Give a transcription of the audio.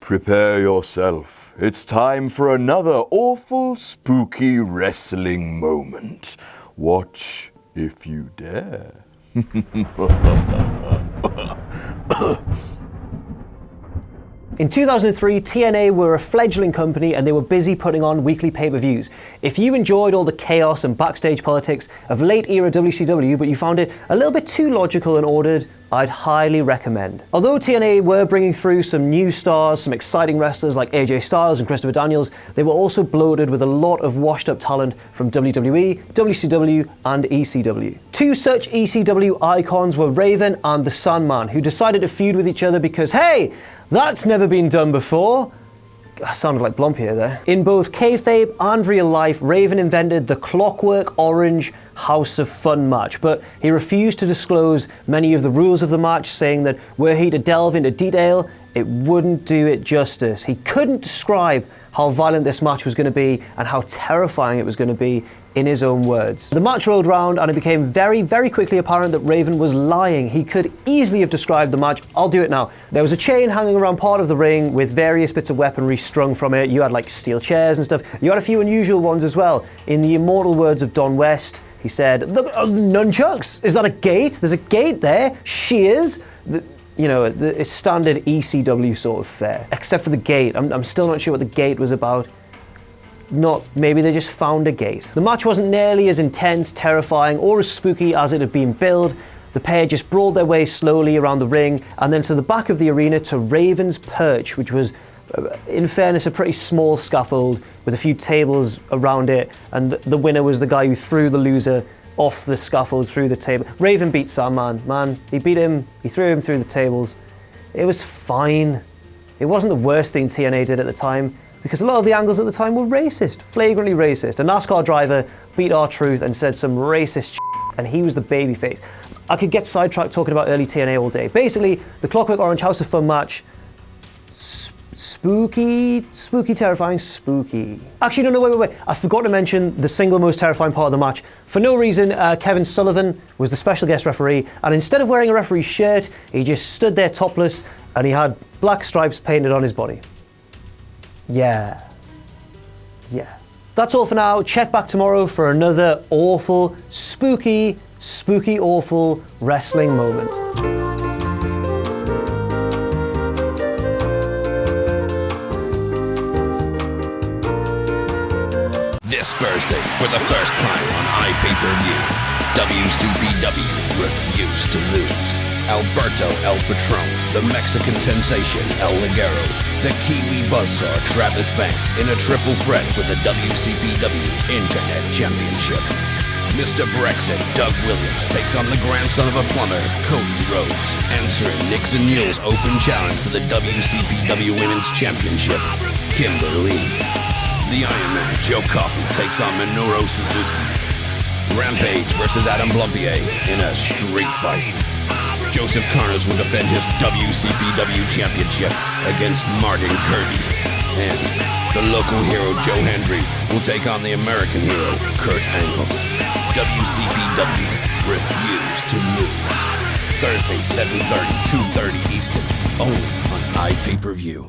Prepare yourself. It's time for another awful, spooky wrestling moment. Watch if you dare. In 2003, TNA were a fledgling company and they were busy putting on weekly pay-per-views. If you enjoyed all the chaos and backstage politics of late-era WCW, but you found it a little bit too logical and ordered, I'd highly recommend. Although TNA were bringing through some new stars, some exciting wrestlers like AJ Styles and Christopher Daniels, they were also bloated with a lot of washed-up talent from WWE, WCW, and ECW. Two such ECW icons were Raven and the Sandman, who decided to feud with each other because, hey, that's never been done before. I sounded like Blomp here there. In both kayfabe and real life, Raven invented the Clockwork Orange House of Fun match, but he refused to disclose many of the rules of the match, saying that were he to delve into detail, it wouldn't do it justice. He couldn't describe how violent this match was going to be and how terrifying it was going to be in his own words. The match rolled round and it became very, very quickly apparent that Raven was lying. He could easily have described the match. I'll do it now. There was a chain hanging around part of the ring with various bits of weaponry strung from it. You had like steel chairs and stuff. You had a few unusual ones as well. In the immortal words of Don West, he said, "Look, nunchucks, is that a gate? There's a gate there. Shears." It's standard ECW sort of fare, except for the gate. I'm still not sure what the gate was about. Maybe they just found a gate. The match wasn't nearly as intense, terrifying, or as spooky as it had been billed. The pair just brawled their way slowly around the ring and then to the back of the arena to Raven's Perch, which was, in fairness, a pretty small scaffold with a few tables around it, and the winner was the guy who threw the loser off the scaffold through the table. Raven beat Sandman, man. He beat him, he threw him through the tables. It was fine. It wasn't the worst thing TNA did at the time, because a lot of the angles at the time were racist, flagrantly racist. A NASCAR driver beat R-Truth and said some racist shit, and he was the babyface. I could get sidetracked talking about early TNA all day. Basically, the Clockwork Orange House of Fun match, spooky, terrifying, spooky. Actually, no, wait. I forgot to mention the single most terrifying part of the match. For no reason, Kevin Sullivan was the special guest referee, and instead of wearing a referee's shirt, he just stood there topless, and he had black stripes painted on his body. Yeah. That's all for now. Check back tomorrow for another awful, spooky, awful wrestling moment. This Thursday, for the first time on iPay-Per-View, WCPW refused to lose. Alberto El Patron, the Mexican sensation El Ligero, the Kiwi buzzsaw Travis Banks in a triple threat for the WCPW Internet Championship. Mr. Brexit Doug Williams takes on the grandson of a plumber, Cody Rhodes, answering Nixon Mule's open challenge for the WCPW Women's Championship, Kimberly. The Iron Man, Joe Coffey, takes on Minoru Suzuki. Rampage versus Adam Blumpier in a street fight. Joseph Carnes will defend his WCPW championship against Martin Kirby. And the local hero Joe Hendry will take on the American hero Kurt Angle. WCPW refused to lose. Thursday, 7:30, 2:30 Eastern, only on iPay-Per-View.